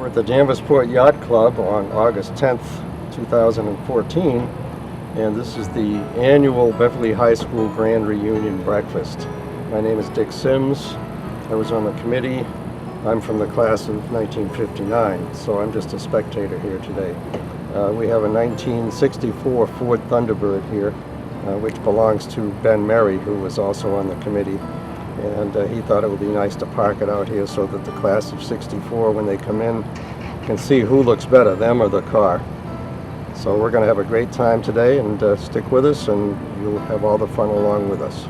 We're at the Danversport Yacht Club on August 10th, 2014, and this is the annual Beverly High School Grand Reunion Breakfast. My name is Dick Symmes. I was on the committee. I'm from the class of 1959, so I'm just a spectator here today. We have a 1964 Ford Thunderbird here, which belongs to Ben Merry, who was also on the committee. And he thought it would be nice to park it out here so that the class of 64, when they come in, can see who looks better, them or the car. So we're going to have a great time today, and stick with us, and you'll have all the fun along with us.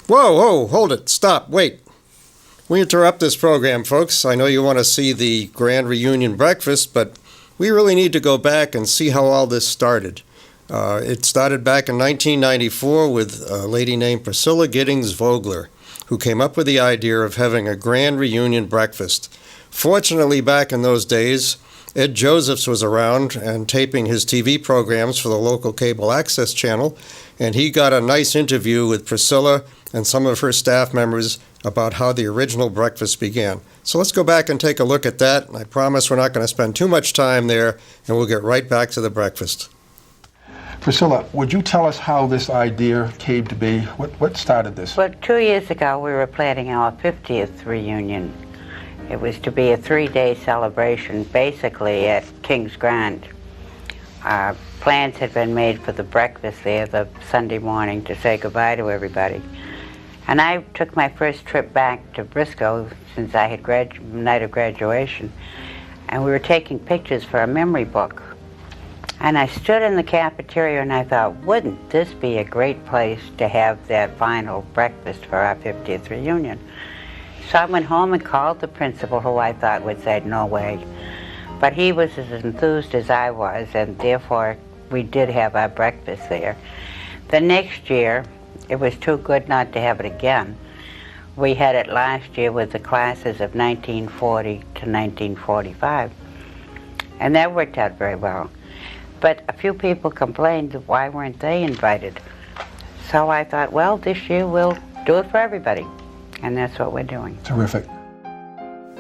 Whoa, hold it, stop, wait. We interrupt this program, folks. I know you want to see the Grand Reunion Breakfast, but we really need to go back and see how all this started. It started back in 1994 with a lady named Priscilla Vogler, who came up with the idea of having a Grand Reunion Breakfast. Fortunately, back in those days, Ed Josephs was around and taping his TV programs for the local cable access channel, and he got a nice interview with Priscilla and some of her staff members about how the original breakfast began. So let's go back and take a look at that. I promise we're not going to spend too much time there, and we'll get right back to the breakfast. Priscilla, would you tell us how this idea came to be? What started this? Well, 2 years ago, we were planning our 50th reunion. It was to be a 3-day celebration, basically at King's Grand. Plans had been made for the breakfast there the Sunday morning to say goodbye to everybody. And I took my first trip back to Briscoe since I had night of graduation, and we were taking pictures for a memory book. And I stood in the cafeteria and I thought, wouldn't this be a great place to have that final breakfast for our 50th reunion? So I went home and called the principal, who I thought would say no way. But he was as enthused as I was, and therefore we did have our breakfast there. The next year, it was too good not to have it again. We had it last year with the classes of 1940 to 1945, and that worked out very well. But a few people complained, why weren't they invited? So I thought, well, this year we'll do it for everybody, and that's what we're doing. Terrific.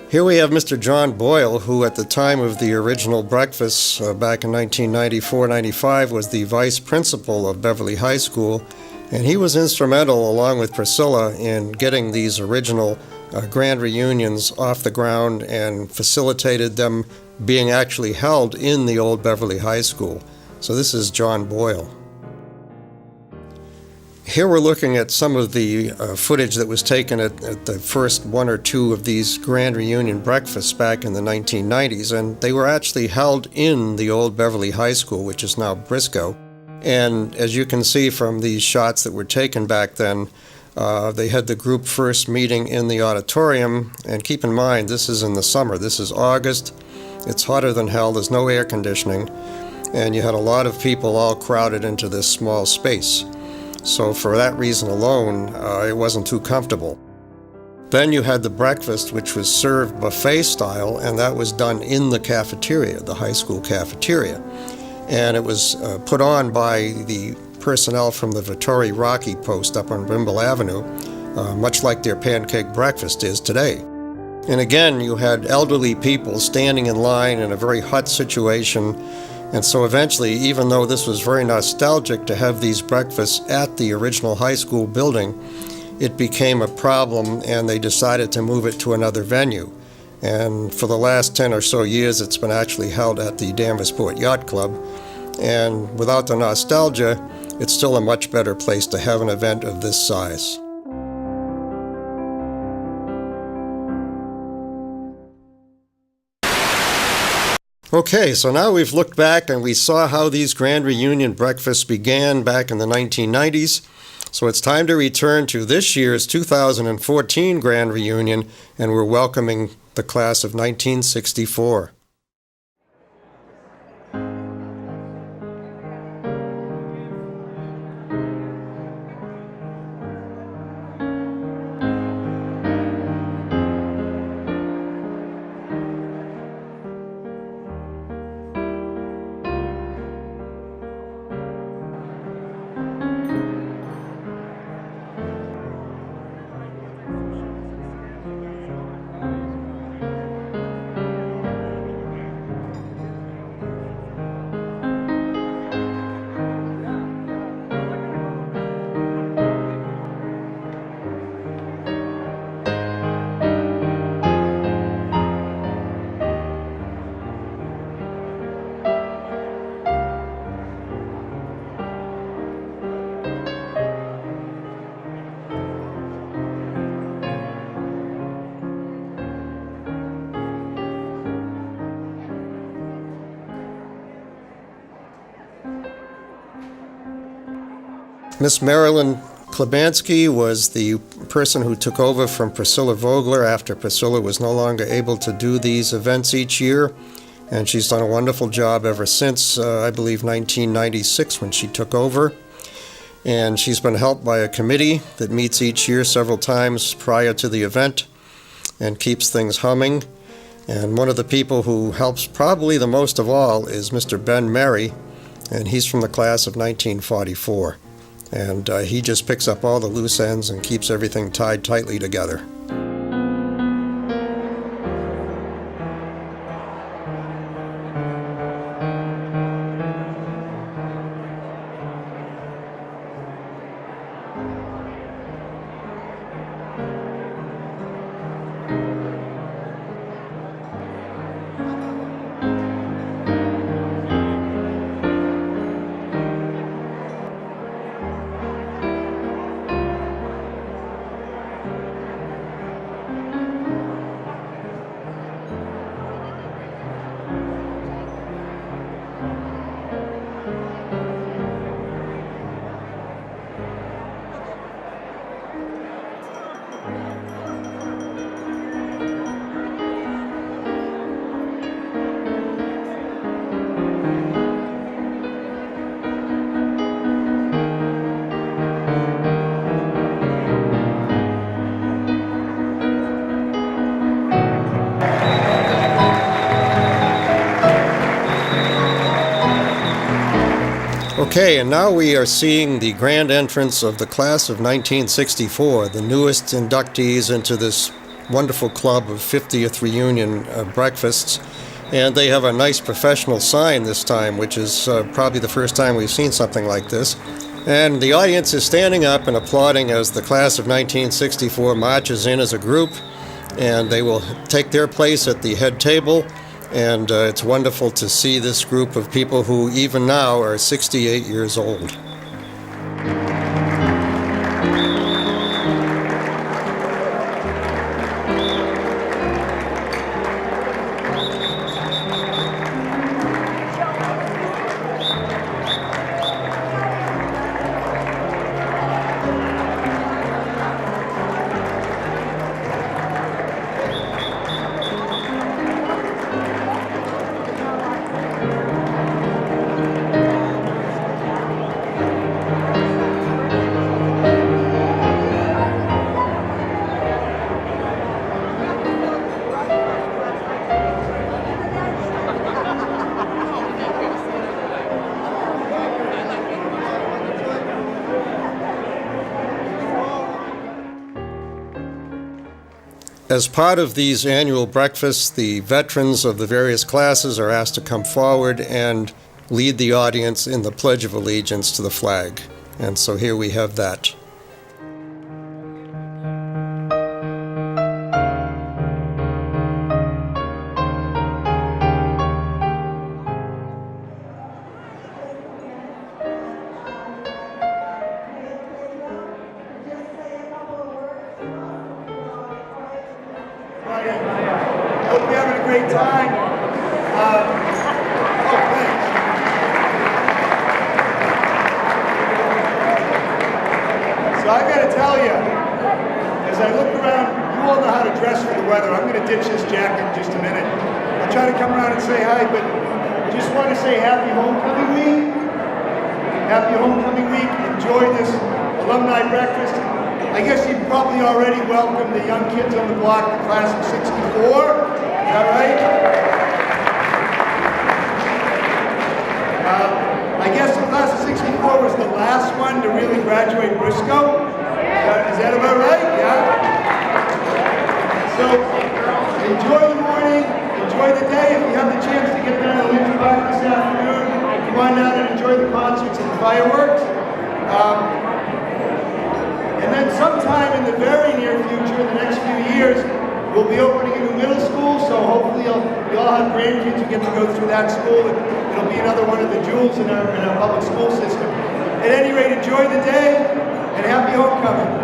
Here we have Mr. John Boyle, who at the time of the original breakfast back in 1994-95 was the vice principal of Beverly High School, and he was instrumental, along with Priscilla, in getting these original grand reunions off the ground and facilitated them being actually held in the old Beverly High School. So this is John Boyle. Here we're looking at some of the footage that was taken at the first one or two of these Grand Reunion breakfasts back in the 1990s, and they were actually held in the old Beverly High School, which is now Briscoe. And as you can see from these shots that were taken back then, they had the group first meeting in the auditorium, and keep in mind, this is in the summer. This is August. It's hotter than hell. There's no air conditioning, and you had a lot of people all crowded into this small space. So for that reason alone, it wasn't too comfortable. Then you had the breakfast, which was served buffet style, and that was done in the cafeteria, the high school cafeteria. And it was put on by the personnel from the Vittori Rocky post up on Brimble Avenue, much like their pancake breakfast is today. And again, you had elderly people standing in line in a very hot situation. And so eventually, even though this was very nostalgic to have these breakfasts at the original high school building, it became a problem and they decided to move it to another venue. And for the last 10 or so years, it's been actually held at the Danversport Yacht Club. And without the nostalgia, it's still a much better place to have an event of this size. Okay, so now we've looked back and we saw how these grand reunion breakfasts began back in the 1990s. So it's time to return to this year's 2014 grand reunion, and we're welcoming the class of 1964. Miss Marilyn Klebansky was the person who took over from Priscilla Vogler after Priscilla was no longer able to do these events each year, and she's done a wonderful job ever since, I believe, 1996 when she took over. And she's been helped by a committee that meets each year several times prior to the event and keeps things humming. And one of the people who helps probably the most of all is Mr. Ben Merry, and he's from the class of 1944. And he just picks up all the loose ends and keeps everything tied tightly together. Okay, and now we are seeing the grand entrance of the class of 1964, the newest inductees into this wonderful club of 50th reunion breakfasts. And they have a nice professional sign this time, which is probably the first time we've seen something like this. And the audience is standing up and applauding as the class of 1964 marches in as a group, and they will take their place at the head table. And it's wonderful to see this group of people who even now are 68 years old. As part of these annual breakfasts, the veterans of the various classes are asked to come forward and lead the audience in the Pledge of Allegiance to the flag. And so here we have that. hope you're having a great time. Thanks. So I got to tell you, as I look around, you all know how to dress for the weather. I'm going to ditch this jacket in just a minute. I'll try to come around and say hi, but just want to say happy homecoming week. Happy homecoming week. Enjoy this alumni breakfast. I guess you probably already welcomed the young kids on the block, the class of '64. Is that right? I guess the class of '64 was the last one to really graduate Briscoe. Is that about right? Yeah? So, enjoy the morning, enjoy the day. If you have the chance to get down to Lincoln Park this afternoon, come on down and enjoy the concerts and the fireworks. And then sometime in the very near future, in the next few years, we'll be opening a new middle school, so hopefully you'll all have grandkids who get to go through that school, and it'll be another one of the jewels in our public school system. At any rate, enjoy the day, and happy homecoming.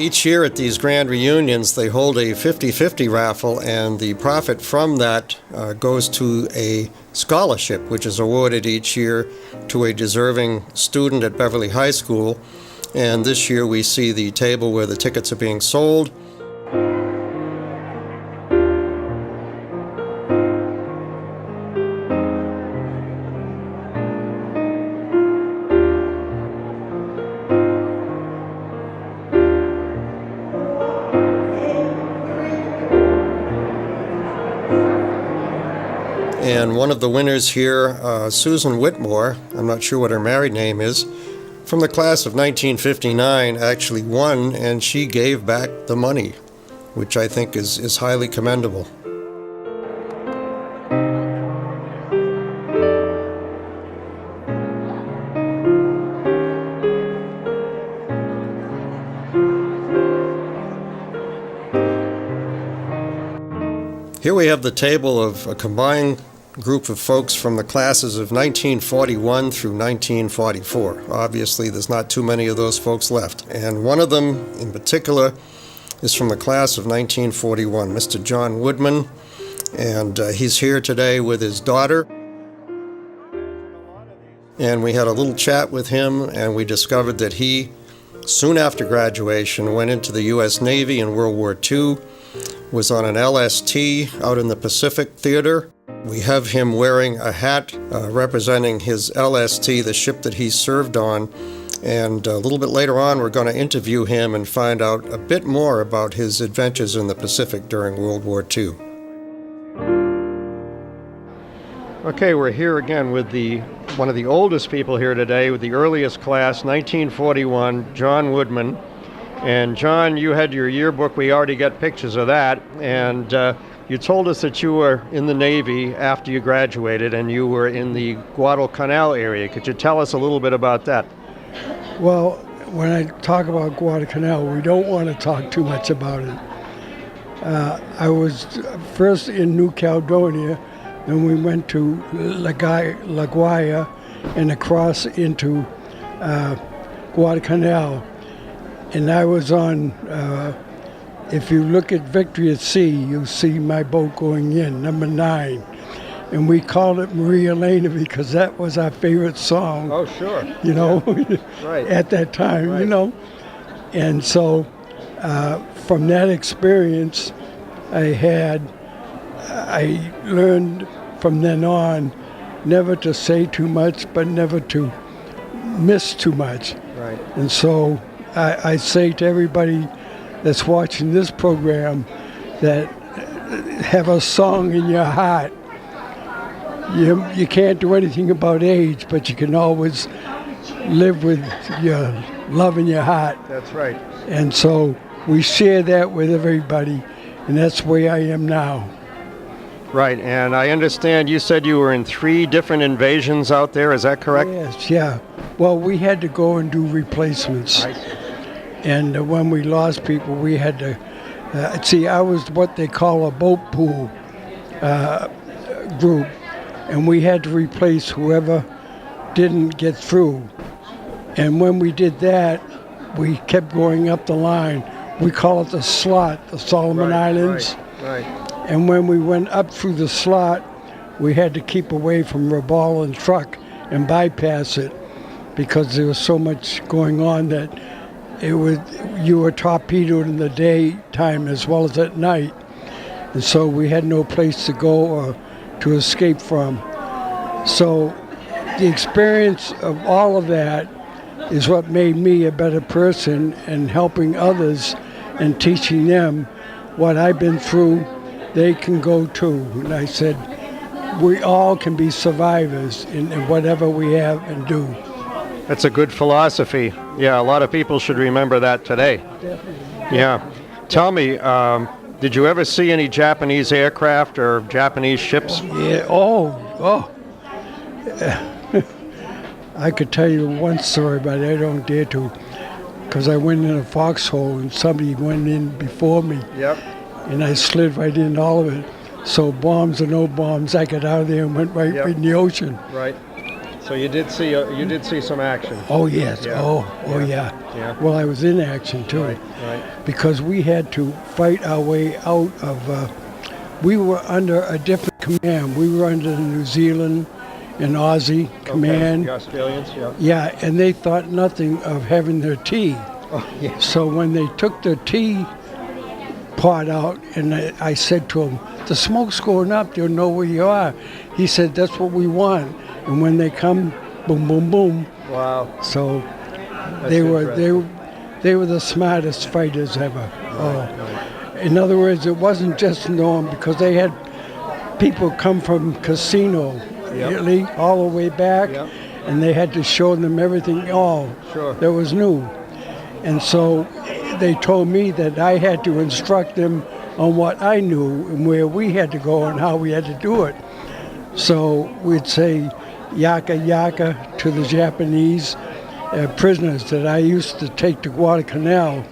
Each year at these grand reunions, they hold a 50-50 raffle, and the profit from that goes to a scholarship, which is awarded each year to a deserving student at Beverly High School. And this year we see the table where the tickets are being sold. And one of the winners here, Susan Whitmore, I'm not sure what her married name is, from the class of 1959, actually won, and she gave back the money, which I think is highly commendable. Here we have the table of a combined group of folks from the classes of 1941 through 1944. Obviously, there's not too many of those folks left. And one of them in particular is from the class of 1941, Mr. John Woodman. And he's here today with his daughter. And we had a little chat with him, and we discovered that he, soon after graduation, went into the U.S. Navy in World War II, was on an LST out in the Pacific Theater. We have him wearing a hat representing his LST, the ship that he served on. And a little bit later on, we're going to interview him and find out a bit more about his adventures in the Pacific during World War II. Okay, we're here again with one of the oldest people here today, with the earliest class, 1941, John Woodman. And John, you had your yearbook. We already got pictures of that. And you told us that you were in the Navy after you graduated, and you were in the Guadalcanal area. Could you tell us a little bit about that? Well, when I talk about Guadalcanal, we don't want to talk too much about it. I was first in New Caledonia, then we went to La Guaira and across into Guadalcanal. And I was on, if you look at Victory at Sea, you'll see my boat going in, number 9. And we called it Maria Elena because that was our favorite song. Oh, sure. You know, right. At that time, right. You know. And so from that experience I learned from then on never to say too much, but never to miss too much. Right. And so I say to everybody that's watching this program that have a song in your heart. You can't do anything about age, but you can always live with your love in your heart. That's right. And so we share that with everybody, and that's the way I am now. Right, and I understand you said you were in 3 different invasions out there, is that correct? Yes, yeah. Well, we had to go and do replacements. I see. And when we lost people, we had to, I was what they call a boat pool group, and we had to replace whoever didn't get through. And when we did that, we kept going up the line. We call it the slot, the Solomon Islands. Right. And when we went up through the slot, we had to keep away from Rabaul and truck and bypass it because there was so much going on that you were torpedoed in the daytime as well as at night. And so we had no place to go or to escape from. So the experience of all of that is what made me a better person, and helping others and teaching them what I've been through, they can go too. And I said, we all can be survivors in whatever we have and do. That's a good philosophy. Yeah, a lot of people should remember that today. Definitely. Yeah. Tell me, did you ever see any Japanese aircraft or Japanese ships? Yeah, I could tell you one story, but I don't dare to, because I went in a foxhole and somebody went in before me. Yep. And I slid right in all of it. So bombs or no bombs, I got out of there and went right in the ocean. Right. So you did see some action. Oh yes. Yeah. Yeah. Yeah. Well, I was in action too. Right. Because we had to fight our way out of. We were under a different command. We were under the New Zealand and Aussie command. The Australians. Yeah. Yeah, and they thought nothing of having their tea. Oh, yeah. So when they took the tea pot out, and I said to him, the smoke's going up, they'll know where you are. He said, that's what we want. And when they come, boom, boom, boom. Wow. So That's they were the smartest fighters ever. In other words, it wasn't just known because they had people come from casino, really, all the way back, and they had to show them everything that was new. And so they told me that I had to instruct them on what I knew and where we had to go and how we had to do it. So we'd say yaka yaka to the Japanese prisoners that I used to take to Guadalcanal,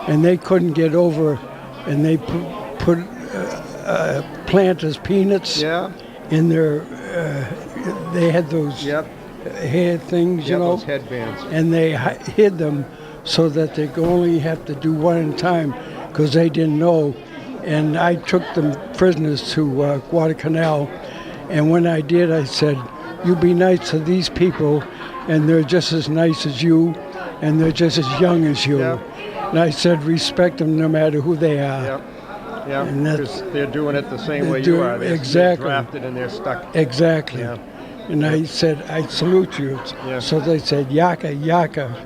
and they couldn't get over, and they put planters' peanuts in their, they had those hair things, you know, those headbands. and they hid them so that they could only have to do one at a time because they didn't know. And I took them prisoners to Guadalcanal, and when I did, I said, you be nice to these people, and they're just as nice as you, and they're just as young as you. And I said, respect them no matter who they are. Yeah, and because they're doing it the same way you are. They're drafted and they're stuck. Exactly. Yeah. And I said, I salute you. Yeah. So they said, yaka, yaka.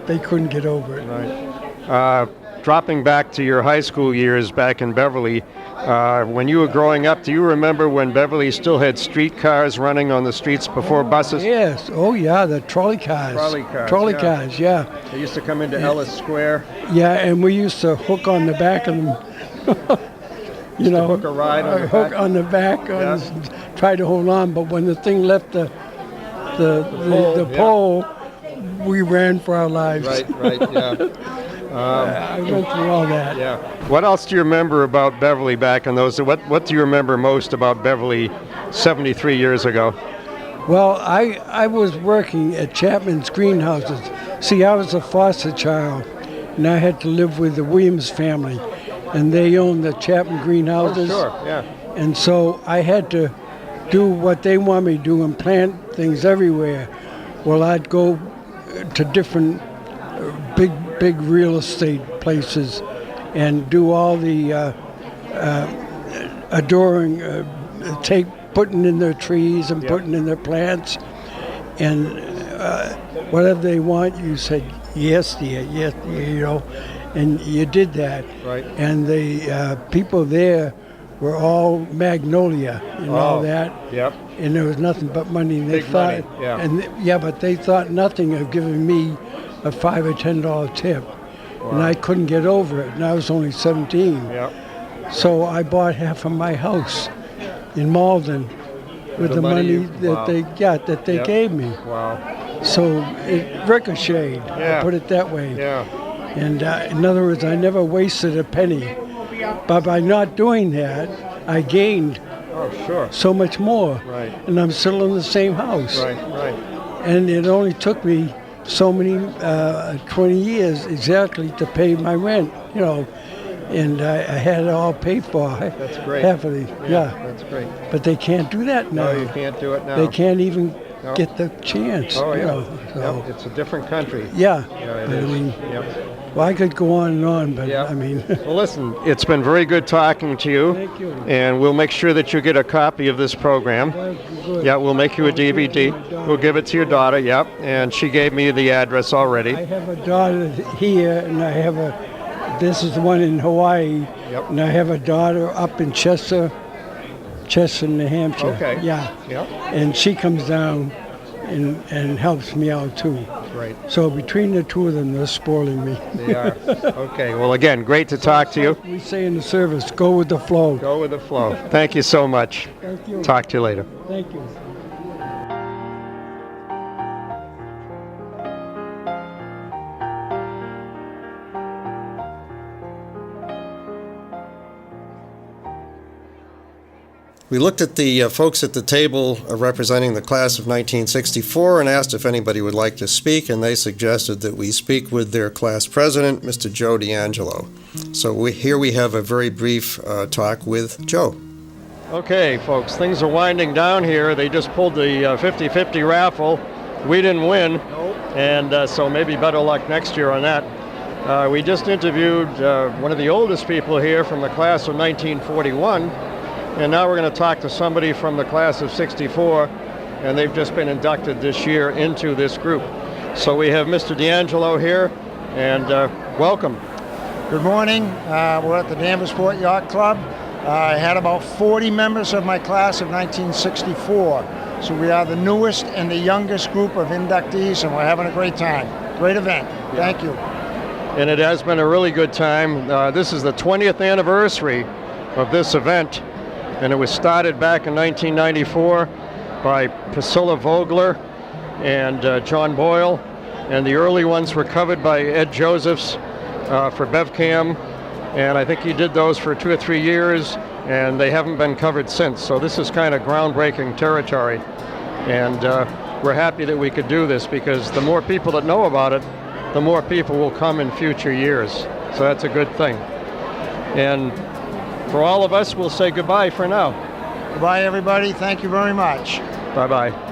They couldn't get over it. Right. Dropping back to your high school years back in Beverly, when you were growing up, do you remember when Beverly still had streetcars running on the streets before buses? Yes. Oh, yeah, the trolley cars. Trolley cars, yeah. They used to come into Ellis Square. Yeah, and we used to hook on the back of them. You know, hook a ride on the hook back. on the back, try to hold on. But when the thing left the pole, we ran for our lives. Right, yeah. I went through all that. Yeah. What else do you remember about Beverly back in those? What do you remember most about Beverly 73 years ago? Well, I was working at Chapman's greenhouses. See, I was a foster child, and I had to live with the Williams family, and they owned the Chapman greenhouses. Oh, sure, yeah. And so I had to do what they want me to do and plant things everywhere. Well, I'd go to different big real estate places and do all the putting in their trees and putting in their plants. And whatever they want, you said, yes, dear, you know, and you did that. Right. And the people there were all Magnolia and all that. Yep. And there was nothing but money. And they Big thought, money, yeah. And but they thought nothing of giving me a $5 or $10 tip. And I couldn't get over it, and I was only 17. Yep. So I bought half of my house in Malden with the money that they gave me. Wow. So it ricocheted, Yeah. put it that way. Yeah. And in other words, I never wasted a penny. But by not doing that, I gained Oh, sure. so much more. Right. And I'm still in the same house. Right. And it only took me so many 20 years exactly to pay my rent, you know. And I had it all paid for. That's great. Happily, yeah. That's great. But they can't do that now. No, you can't do it now. They can't even No. get the chance. Oh, you yeah. know, so. Yep. It's a different country. Yeah. Yeah, it But is. I mean, Yep. well, I could go on and on, but Yep. I mean, Well, listen, it's been very good talking to you. Thank you. And we'll make sure that you get a copy of this program. good. Yeah, we'll make you a I'll give it to DVD. my daughter. We'll give it to your daughter, yep. And she gave me the address already. I have a daughter here, and I have this is the one in Hawaii, Yep. and I have a daughter up in Chester, New Hampshire. Okay. Yeah. Yep. And she comes down and helps me out too. Great. So between the two of them, they're spoiling me. They are. Okay, well, again, great to talk to you. We say in the service, go with the flow. Go with the flow. Thank you so much. Thank you. Talk to you later. Thank you. We looked at the folks at the table representing the class of 1964 and asked if anybody would like to speak, and they suggested that we speak with their class president, Mr. Joe D'Angelo. So here we have a very brief talk with Joe. Okay, folks, things are winding down here. They just pulled the 50-50 raffle. We didn't win, and so maybe better luck next year on that. We just interviewed one of the oldest people here from the class of 1941. And now we're going to talk to somebody from the class of 64, and they've just been inducted this year into this group. So we have Mr. D'Angelo here, and welcome. Good morning. We're at the Danvers Yacht Club. I had about 40 members of my class of 1964. So we are the newest and the youngest group of inductees, and we're having a great time. Great event. Thank you. And it has been a really good time. This is the 20th anniversary of this event. And it was started back in 1994 by Priscilla Vogler and John Boyle. And the early ones were covered by Ed Josephs for BevCam. And I think he did those for 2 or 3 years, and they haven't been covered since. So this is kind of groundbreaking territory. And we're happy that we could do this, because the more people that know about it, the more people will come in future years. So that's a good thing. And for all of us, we'll say goodbye for now. Goodbye, everybody. Thank you very much. Bye-bye.